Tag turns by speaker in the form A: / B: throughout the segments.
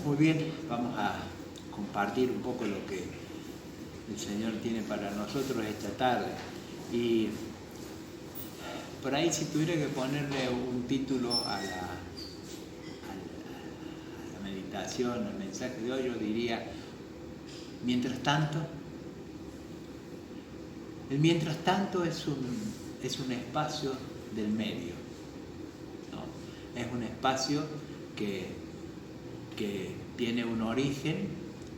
A: Muy bien, vamos a compartir un poco lo que el Señor tiene para nosotros esta tarde. Y por ahí, si tuviera que ponerle un título a la meditación, al mensaje de hoy, yo diría, mientras tanto. El mientras tanto es un espacio del medio, ¿no? Es un espacio que tiene un origen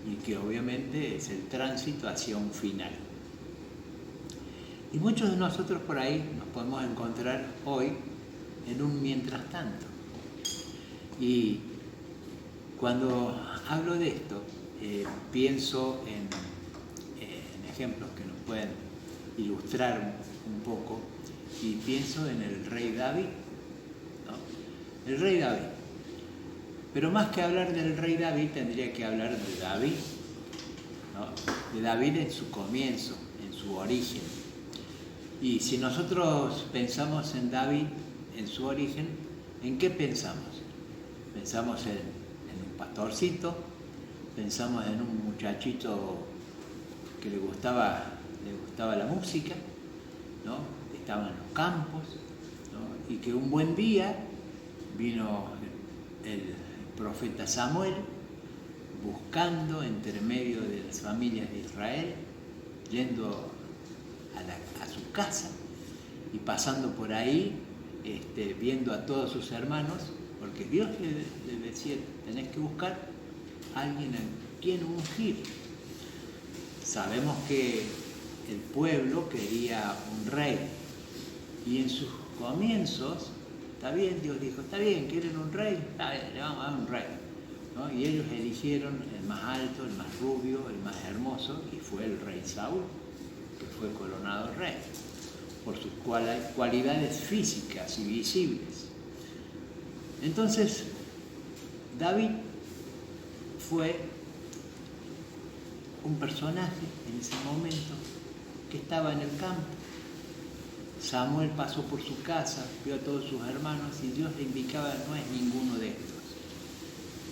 A: y que obviamente es el tránsito hacia un final. Y muchos de nosotros por ahí nos podemos encontrar hoy en un mientras tanto. Y cuando hablo de esto, pienso en ejemplos que nos pueden ilustrar un poco, y pienso en el rey David, ¿no? El rey David. Pero más que hablar del rey David, tendría que hablar de David, ¿no? De David en su comienzo, en su origen. Y si nosotros pensamos en David, en su origen, ¿en qué pensamos? Pensamos en un pastorcito, pensamos en un muchachito que le gustaba la música, ¿no? Estaba en los campos, ¿no? Y que un buen día vino el profeta Samuel buscando entre medio de las familias de Israel, yendo a su casa y pasando por ahí, viendo a todos sus hermanos, porque Dios le decía, tenés que buscar a alguien a quien ungir. Sabemos que el pueblo quería un rey, y en sus comienzos, está bien, Dios dijo, está bien, ¿quieren un rey? Está bien, le vamos a dar un rey, ¿no? Y ellos eligieron el más alto, el más rubio, el más hermoso, y fue el rey Saúl, que fue coronado rey, por sus cualidades físicas y visibles. Entonces, David fue un personaje en ese momento que estaba en el campo. Samuel pasó por su casa, vio a todos sus hermanos y Dios le indicaba, no es ninguno de estos.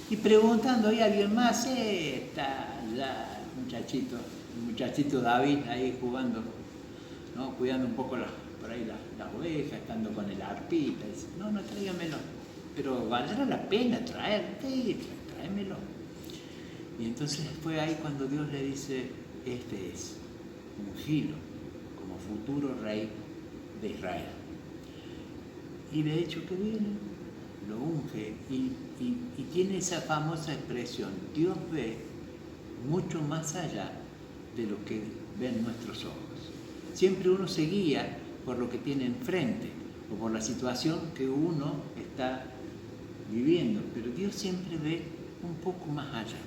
A: Y preguntando, ¿hay alguien más? Está ya el muchachito David ahí jugando, ¿no? Cuidando un poco por ahí las ovejas, estando con el arpita. Dice, no, tráigamelo, pero valdrá la pena tráemelo. Y entonces fue ahí cuando Dios le dice, este es ungido como futuro rey de Israel. Y de hecho que viene, lo unge y tiene esa famosa expresión, Dios ve mucho más allá de lo que ven nuestros ojos. Siempre uno se guía por lo que tiene enfrente o por la situación que uno está viviendo, pero Dios siempre ve un poco más allá.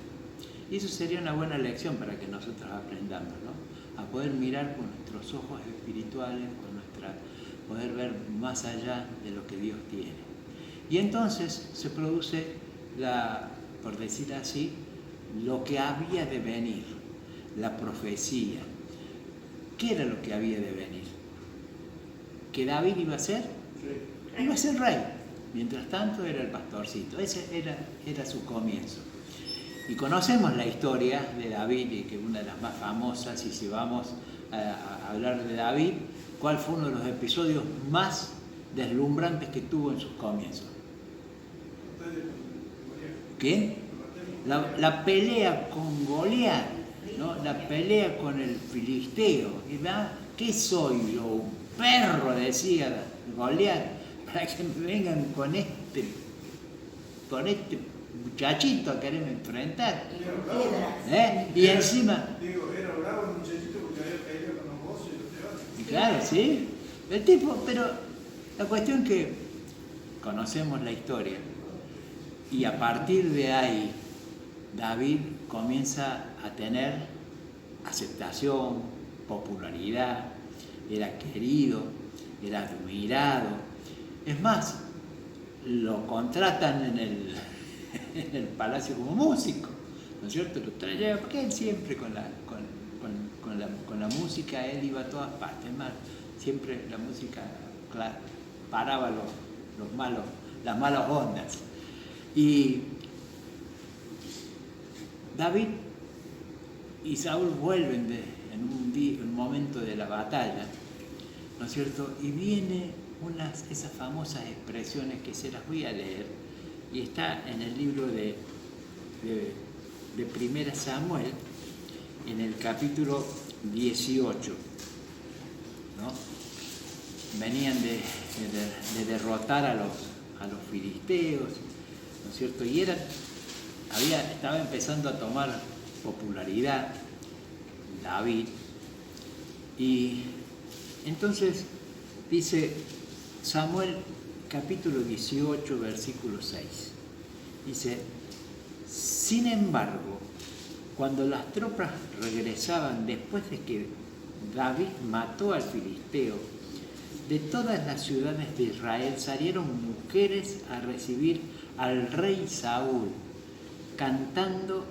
A: Y eso sería una buena lección para que nosotros aprendamos, ¿no? A poder mirar con nuestros ojos espirituales, poder ver más allá de lo que Dios tiene. Y entonces se produce por decir así, lo que había de venir, la profecía. ¿Qué era lo que había de venir? ¿Que David iba a ser? Sí. Iba a ser rey. Mientras tanto era el pastorcito. Ese era su comienzo. Y conocemos la historia de David, y que es una de las más famosas, y si vamos a hablar de David, ¿cuál fue uno de los episodios más deslumbrantes que tuvo en sus comienzos? ¿Qué? La pelea con Goliat, ¿no? La pelea con el filisteo. ¿Qué soy yo? Un perro, decía Goliat, para que me vengan con este muchachito a quererme enfrentar. Y encima.
B: Era bravo el muchachito porque había caído con los bozos y los peones.
A: Claro, sí. El tipo, pero la cuestión que conocemos la historia, y a partir de ahí David comienza a tener aceptación, popularidad, era querido, era admirado. Es más, lo contratan en el palacio como músico, ¿no es cierto? Lo traía, porque él siempre con la música, él iba a todas partes. Es más, siempre la música, claro, paraba las malas ondas. Y David y Saúl vuelven en un momento de la batalla, ¿no es cierto? Y viene esas famosas expresiones que se las voy a leer, y está en el libro de 1 Samuel, en el capítulo 18, ¿no? Venían de derrotar a los filisteos, ¿no es cierto? Y estaba empezando a tomar popularidad David, y entonces dice Samuel capítulo 18 versículo 6, dice: sin embargo, cuando las tropas regresaban después de que David mató al filisteo, de todas las ciudades de Israel salieron mujeres a recibir al rey Saúl, cantando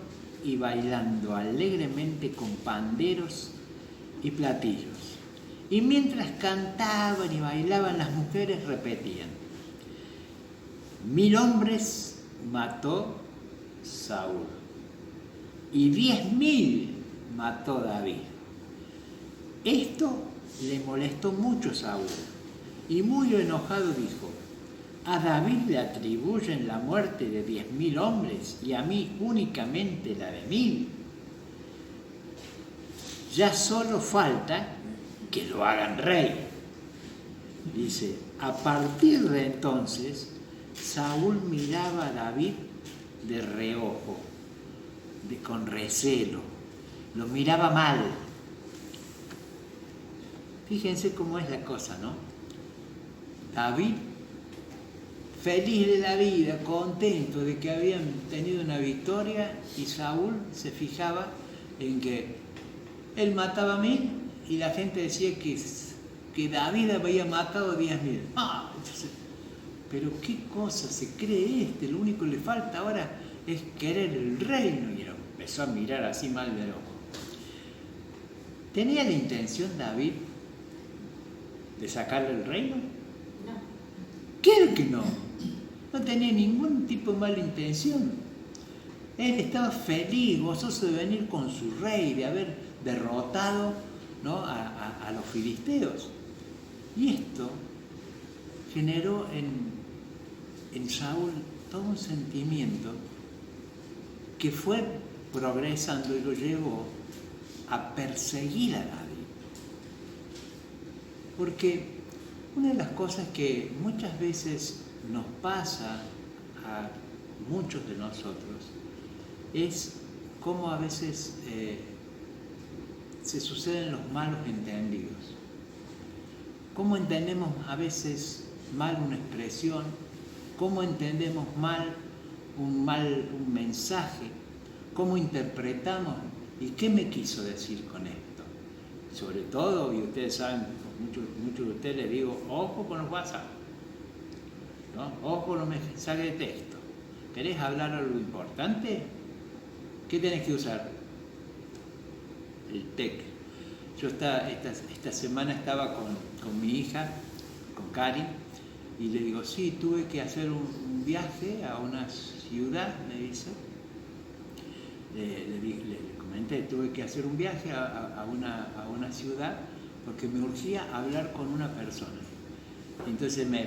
A: y bailando alegremente con panderos y platillos. Y mientras cantaban y bailaban, las mujeres repetían: 1000 hombres mató Saúl y 10.000 mató David. Esto le molestó mucho a Saúl, y muy enojado dijo: a David le atribuyen la muerte de 10.000 hombres y a mí únicamente la de 1000. Ya solo falta que lo hagan rey. Dice: a partir de entonces, Saúl miraba a David de reojo, con recelo, lo miraba mal. Fíjense cómo es la cosa, ¿no? David, feliz de la vida, contento de que habían tenido una victoria, y Saúl se fijaba en que él mataba a 1000 y la gente decía que David había matado 10.000. Pero qué cosa se cree lo único que le falta ahora es querer el reino, y empezó a mirar así mal del ojo. ¿Tenía la intención David de sacarle el reino?
C: No.
A: Claro que no. No tenía ningún tipo de mala intención. Él estaba feliz, gozoso de venir con su rey, de haber derrotado, ¿no?, a los filisteos. Y esto generó en Saúl todo un sentimiento que fue progresando y lo llevó a perseguir a David. Porque una de las cosas que muchas veces nos pasa a muchos de nosotros es cómo a veces se suceden los malos entendidos. Cómo entendemos a veces mal una expresión, cómo entendemos mal un mensaje, cómo interpretamos y qué me quiso decir con esto. Sobre todo, y ustedes saben, muchos de ustedes les digo, ojo con los WhatsApp, ¿no? Ojo con los mensajes de texto. ¿Querés hablar algo importante? ¿Qué tenés que usar? El TEC. Yo esta semana estaba con mi hija, con Cari, y le digo: sí, tuve que hacer un viaje a una ciudad, me dice. Le comenté, tuve que hacer un viaje a una ciudad porque me urgía hablar con una persona. Entonces me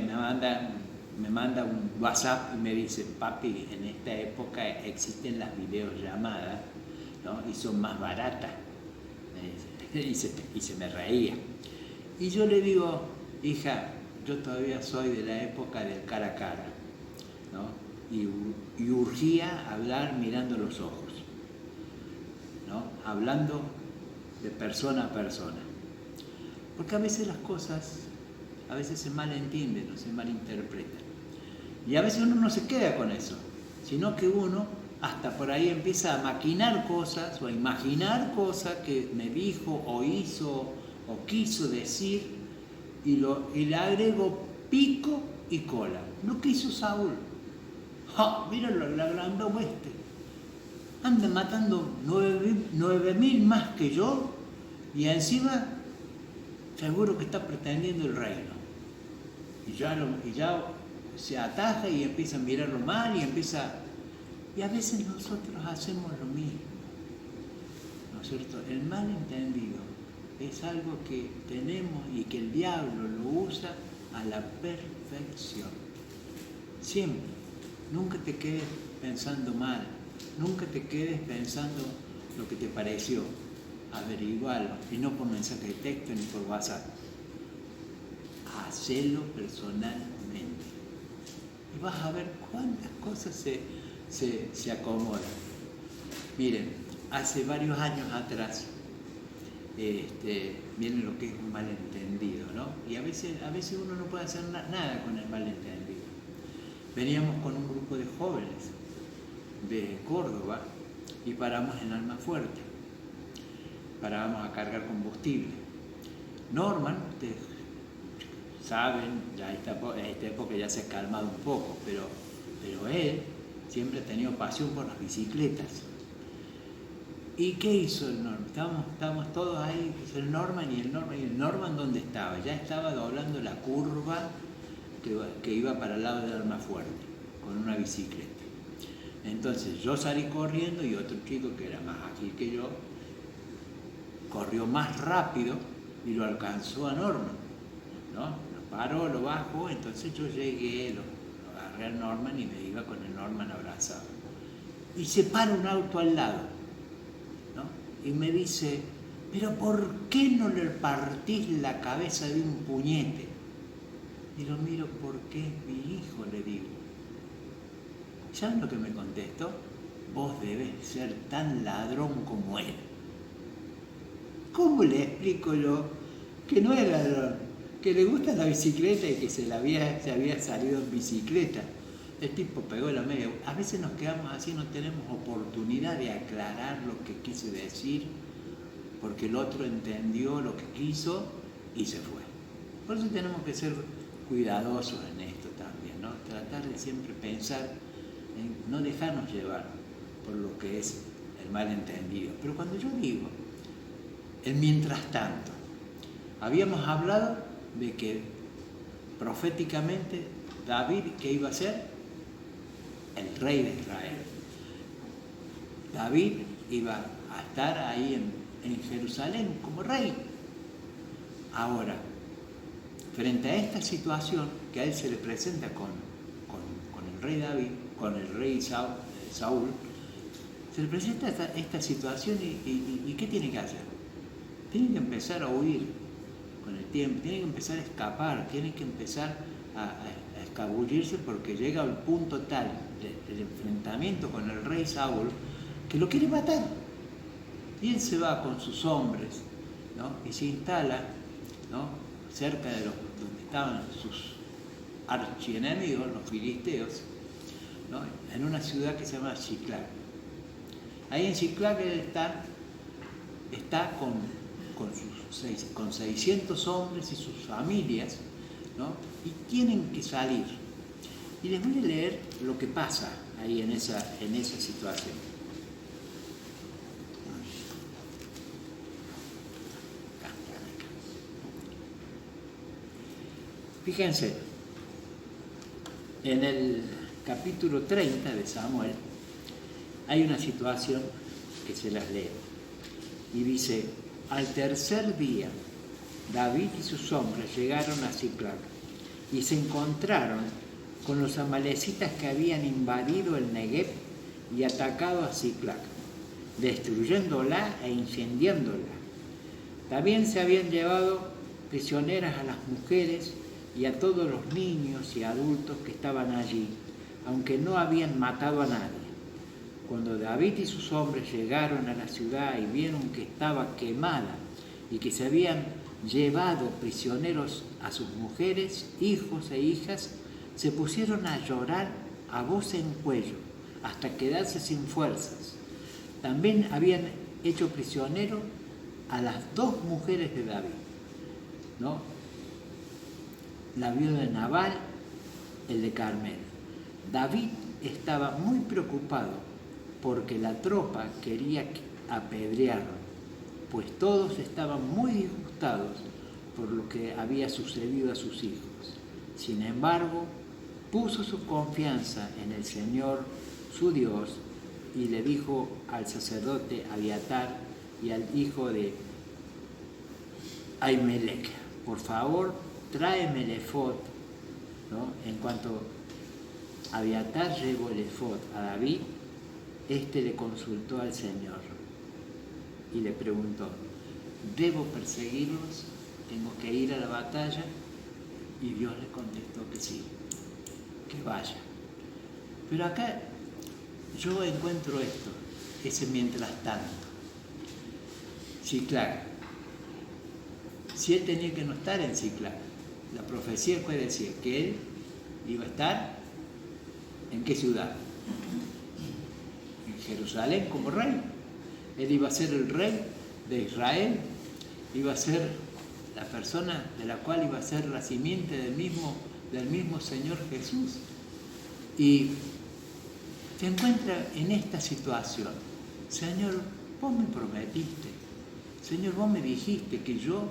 A: manda un WhatsApp y me dice: papi, en esta época existen las videollamadas, ¿no?, y son más baratas. Y se me reía. Y yo le digo: hija, yo todavía soy de la época del cara a cara, ¿no? Y urgía hablar mirando los ojos, ¿no?, hablando de persona a persona. Porque a veces las cosas se malentienden o se malinterpretan. Y a veces uno no se queda con eso, sino que uno hasta por ahí empieza a maquinar cosas o a imaginar cosas que me dijo o hizo o quiso decir, y le agrego pico y cola. Lo que hizo Saúl. Míralo, el agrandado este. Anda matando 9.000 más que yo, y encima seguro que está pretendiendo el reino. Y ya se ataja y empieza a mirarlo mal y empieza... Y a veces nosotros hacemos lo mismo, ¿no es cierto? El malentendido es algo que tenemos y que el diablo lo usa a la perfección. Siempre. Nunca te quedes pensando mal, nunca te quedes pensando lo que te pareció. Averigualo, y no por mensaje de texto ni por WhatsApp. Hacelo personalmente. Y vas a ver cuántas cosas se acomodan. Miren, hace varios años atrás, miren lo que es un malentendido, ¿no? Y a veces uno no puede hacer nada con el malentendido. Veníamos con un grupo de jóvenes de Córdoba y paramos en Almafuerte. Parábamos a cargar combustible. Norman, ustedes saben, ya esta época ya se ha calmado un poco, pero él siempre ha tenido pasión por las bicicletas. ¿Y qué hizo el Norman? Estábamos todos ahí, el Norman, y el Norman ¿dónde estaba? Ya estaba doblando la curva que iba para el lado de Almafuerte, con una bicicleta. Entonces yo salí corriendo y otro chico que era más ágil que yo, corrió más rápido y lo alcanzó a Norman, ¿no? Lo paró, lo bajó, entonces yo llegué, lo agarré al Norman y me iba con el Norman abrazado. Y se para un auto al lado, ¿no? Y me dice, ¿pero por qué no le partís la cabeza de un puñete? Y lo miro, porque es mi hijo, le digo. ¿Saben lo que me contestó? Vos debes ser tan ladrón como él. ¿Cómo le explico yo que no es ladrón? Que le gusta la bicicleta y que se había salido en bicicleta. El tipo pegó la media. A veces nos quedamos así, no tenemos oportunidad de aclarar lo que quise decir, porque el otro entendió lo que quiso y se fue. Por eso tenemos que ser cuidadosos en esto también, ¿no? Tratar de siempre pensar en no dejarnos llevar por lo que es el malentendido. Pero cuando yo digo el mientras tanto, habíamos hablado de que proféticamente David, ¿qué iba a ser? El rey de Israel. David iba a estar ahí en Jerusalén como rey. Ahora, frente a esta situación que a él se le presenta con el rey David, con el rey Saúl, se le presenta esta situación y ¿qué tiene que hacer? Tiene que empezar a huir con el tiempo, tiene que empezar a escapar, tiene que empezar a escabullirse, porque llega al punto tal del enfrentamiento con el rey Saúl que lo quiere matar. Y él se va con sus hombres, ¿no? Y se instala, ¿no?, cerca de donde estaban sus archienemigos, los filisteos, ¿no?, en una ciudad que se llama Ziklag. Ahí en Ziklag él está con 600 hombres y sus familias, ¿no?, y tienen que salir. Y les voy a leer lo que pasa ahí en esa situación. Fíjense, en el capítulo 30 de Samuel hay una situación que se las leo. Y dice, al tercer día, David y sus hombres llegaron a Ziklag y se encontraron con los amalecitas que habían invadido el Negev y atacado a Ziklag, destruyéndola e incendiándola. También se habían llevado prisioneras a las mujeres y a todos los niños y adultos que estaban allí, aunque no habían matado a nadie. Cuando David y sus hombres llegaron a la ciudad y vieron que estaba quemada y que se habían llevado prisioneros a sus mujeres, hijos e hijas, se pusieron a llorar a voz en cuello hasta quedarse sin fuerzas. También habían hecho prisionero a las 2 mujeres de David, ¿no?, la viuda de Nabal, el de Carmel. David estaba muy preocupado porque la tropa quería apedrearlo, pues todos estaban muy disgustados por lo que había sucedido a sus hijos. Sin embargo, puso su confianza en el Señor, su Dios, y le dijo al sacerdote Abiatar y al hijo de Ahimelech: por favor, tráeme el efod, ¿no? En cuanto Abiatar llevó el efod a David, este le consultó al Señor y le preguntó: ¿debo perseguirlos? ¿Tengo que ir a la batalla? Y Dios le contestó que sí, que vaya. Pero acá yo encuentro esto, ese mientras tanto. Ciclac. Si él tenía que no estar en Ciclac, la profecía puede decir que él iba a estar ¿en qué ciudad? En Jerusalén como rey. Él iba a ser el rey de Israel, iba a ser la persona de la cual iba a ser la simiente del mismo Señor Jesús. Y se encuentra en esta situación. Señor, vos me prometiste, Señor, vos me dijiste que yo,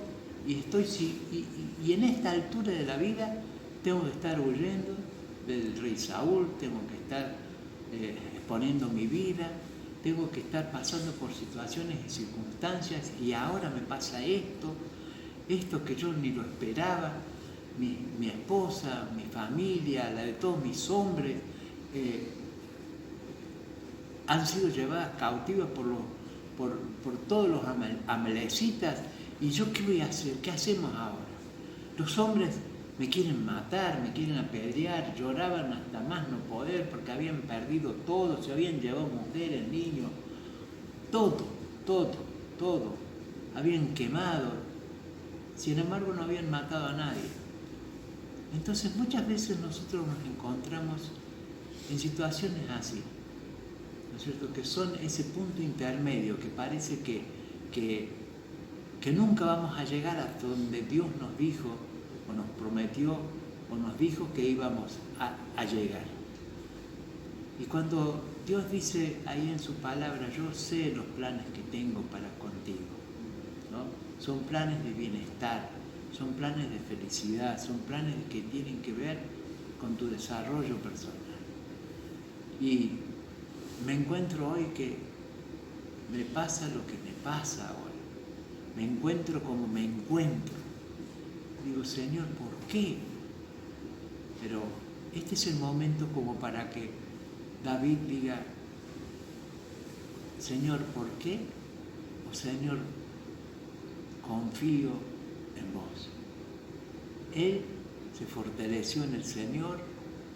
A: y en esta altura de la vida tengo que estar huyendo del rey Saúl, tengo que estar exponiendo mi vida, tengo que estar pasando por situaciones y circunstancias, y ahora me pasa esto que yo ni lo esperaba. Mi esposa, mi familia, la de todos mis hombres, han sido llevadas cautivas por todos los amalecitas. ¿Y yo qué voy a hacer? ¿Qué hacemos ahora? Los hombres me quieren matar, me quieren apedrear, lloraban hasta más no poder porque habían perdido todo, se habían llevado mujeres, niños, todo, habían quemado, sin embargo no habían matado a nadie. Entonces muchas veces nosotros nos encontramos en situaciones así, ¿no es cierto?, que son ese punto intermedio que parece que nunca vamos a llegar hasta donde Dios nos dijo o nos prometió o nos dijo que íbamos a llegar. Y cuando Dios dice ahí en su palabra: yo sé los planes que tengo para contigo, ¿no? Son planes de bienestar, son planes de felicidad, son planes que tienen que ver con tu desarrollo personal. Y me encuentro hoy que me pasa lo que me pasa ahora. Me encuentro como me encuentro. Digo: Señor, ¿por qué? Pero este es el momento como para que David diga: Señor, ¿por qué? O Señor, confío en vos. Él se fortaleció en el Señor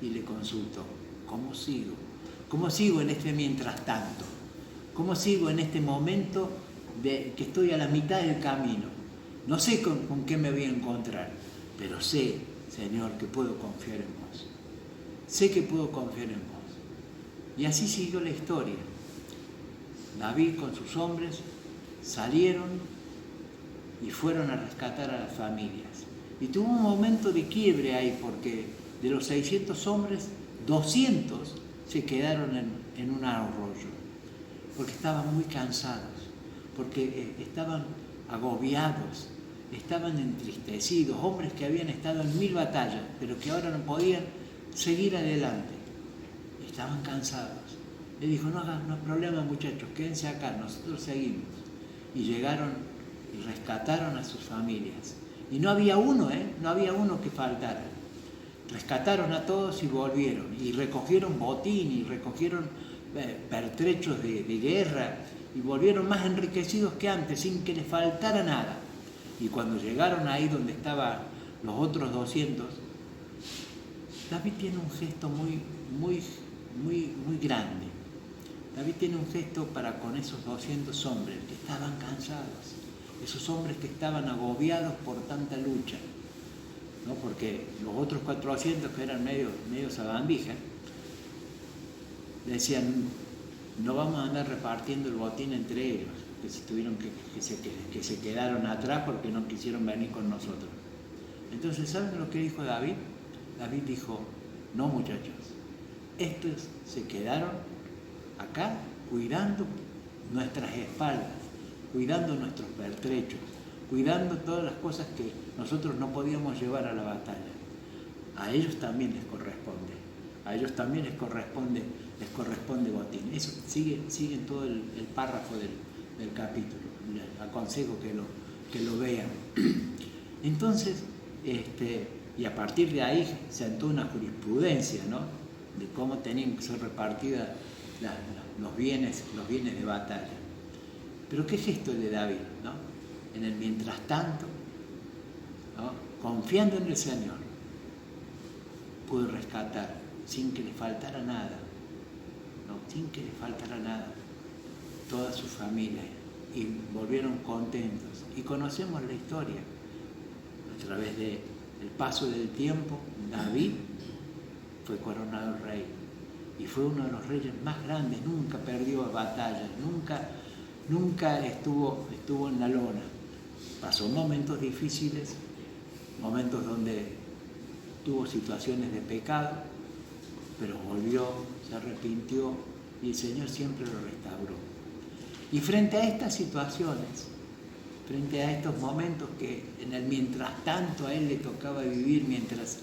A: y le consultó: ¿cómo sigo? ¿Cómo sigo en este mientras tanto? ¿Cómo sigo en este momento de que estoy a la mitad del camino? No sé con qué me voy a encontrar, pero sé, Señor, que puedo confiar en vos. Sé que puedo confiar en vos. Y así siguió la historia. David con sus hombres salieron y fueron a rescatar a las familias. Y tuvo un momento de quiebre ahí, porque de los 600 hombres, 200 se quedaron en un arroyo, porque estaban muy cansados, porque estaban agobiados, estaban entristecidos, hombres que habían estado en 1000 batallas, pero que ahora no podían seguir adelante, estaban cansados. Le dijo: no hay problema, muchachos, quédense acá, nosotros seguimos. Y llegaron y rescataron a sus familias. Y no había uno que faltara. Rescataron a todos y volvieron, y recogieron botín, y recogieron pertrechos de guerra, y volvieron más enriquecidos que antes, sin que les faltara nada. Y cuando llegaron ahí donde estaban los otros 200, David tiene un gesto muy grande. David tiene un gesto para con esos 200 hombres que estaban cansados, esos hombres que estaban agobiados por tanta lucha, ¿no? Porque los otros 400, que eran medio sabandijas, decían: no vamos a andar repartiendo el botín entre ellos, que se tuvieron que se quedaron atrás porque no quisieron venir con nosotros. Entonces, ¿saben lo que dijo David? David dijo: no, muchachos, estos se quedaron acá cuidando nuestras espaldas, cuidando nuestros pertrechos, cuidando todas las cosas que nosotros no podíamos llevar a la batalla. A ellos también les corresponde les corresponde botín. Eso sigue en todo el párrafo del capítulo. Les aconsejo que lo vean. Entonces, y a partir de ahí se sentó una jurisprudencia, ¿no?, de cómo tenían que ser repartidas los bienes de batalla. Pero ¿qué es esto de David, ¿no? En el mientras tanto, ¿no?, confiando en el Señor, pudo rescatar sin que le faltara nada, ¿no?, sin que le faltara nada, toda su familia, y volvieron contentos. Y conocemos la historia a través del paso del tiempo. David fue coronado rey y fue uno de los reyes más grandes. Nunca perdió batallas, nunca estuvo en la lona. Pasó momentos difíciles, momentos donde tuvo situaciones de pecado, pero volvió, se arrepintió y el Señor siempre lo restauró. Y frente a estas situaciones, frente a estos momentos que en el mientras tanto a él le tocaba vivir, mientras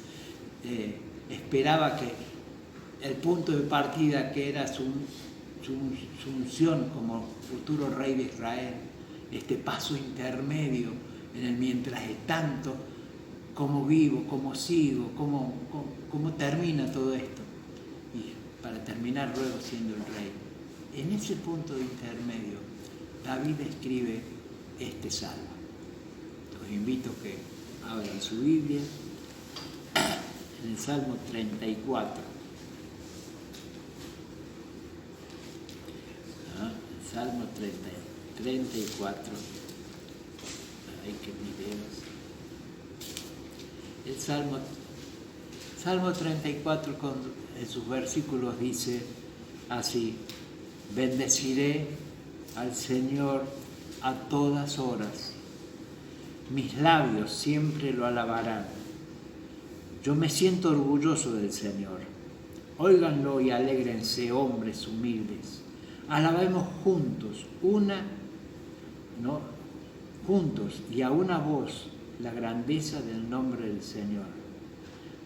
A: esperaba que el punto de partida, que era su unción como futuro rey de Israel, este paso intermedio en el mientras tanto, cómo vivo, cómo sigo, cómo termina todo esto, y para terminar luego siendo el rey. En ese punto de intermedio, David escribe este salmo. Los invito a que abran su Biblia en el Salmo 34. El Salmo 34. Ay, qué videos. El Salmo 34 en sus versículos dice así: bendeciré al Señor a todas horas, mis labios siempre lo alabarán. Yo me siento orgulloso del Señor. Óiganlo y alégrense, hombres humildes. Alabemos juntos, juntos y a una voz, la grandeza del nombre del Señor.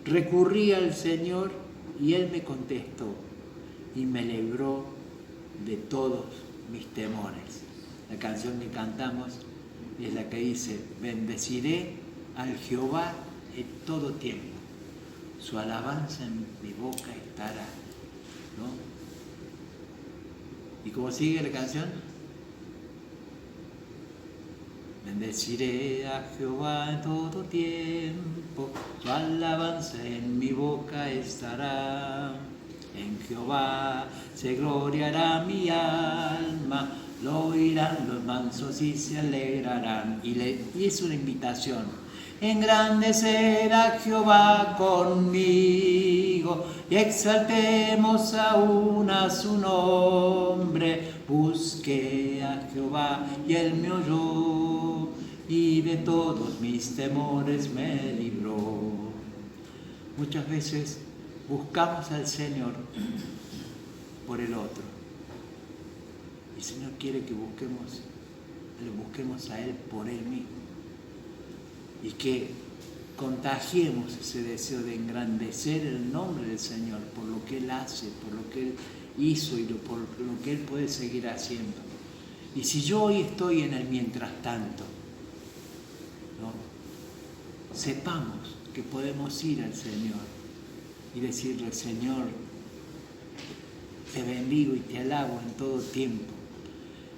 A: Recurrí al Señor y Él me contestó y me libró de todos mis temores. La canción que cantamos es la que dice: bendeciré al Jehová en todo tiempo, su alabanza en mi boca estará, ¿no? ¿Y cómo sigue la canción? Bendeciré a Jehová en todo tiempo, su alabanza en mi boca estará. En Jehová se gloriará mi alma, lo oirán los mansos y se alegrarán. Y es una invitación: engrandecer a Jehová conmigo y exaltemos aún a su nombre. Busqué a Jehová y Él me oyó y de todos mis temores me libró. Muchas veces buscamos al Señor por el otro. El Señor quiere que le busquemos a Él por Él mismo. Y que contagiemos ese deseo de engrandecer el nombre del Señor por lo que Él hace, por lo que Él hizo y por lo que Él puede seguir haciendo. Y si yo hoy estoy en el mientras tanto, ¿no?, sepamos que podemos ir al Señor y decirle: Señor, te bendigo y te alabo en todo tiempo,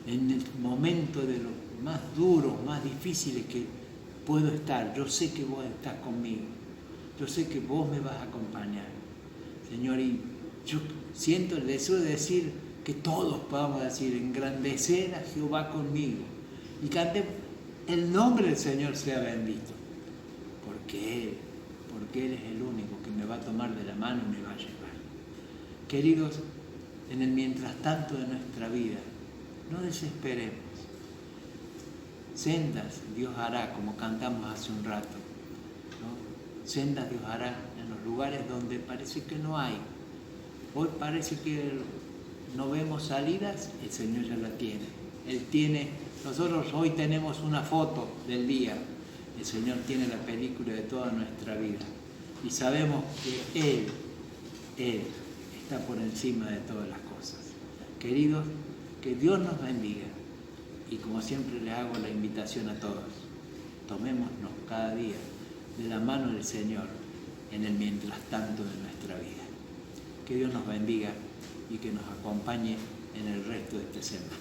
A: en el momento de los más duros, más difíciles que puedo estar. Yo sé que vos estás conmigo, yo sé que vos me vas a acompañar, Señor. Y yo siento el deseo de decir que todos podamos decir: engrandecer a Jehová conmigo, y cantemos: el nombre del Señor sea bendito, porque Él es el único que me va a tomar de la mano y me va a llevar. Queridos, en el mientras tanto de nuestra vida, no desesperemos. Sendas Dios hará, como cantamos hace un rato, ¿no? Sendas Dios hará en los lugares donde parece que no hay. Hoy parece que no vemos salidas, el Señor ya la tiene. Él tiene, nosotros hoy tenemos una foto del día, el Señor tiene la película de toda nuestra vida. Y sabemos que Él está por encima de todas las cosas. Queridos, que Dios nos bendiga. Y como siempre les hago la invitación a todos, tomémonos cada día de la mano del Señor en el mientras tanto de nuestra vida. Que Dios nos bendiga y que nos acompañe en el resto de esta semana.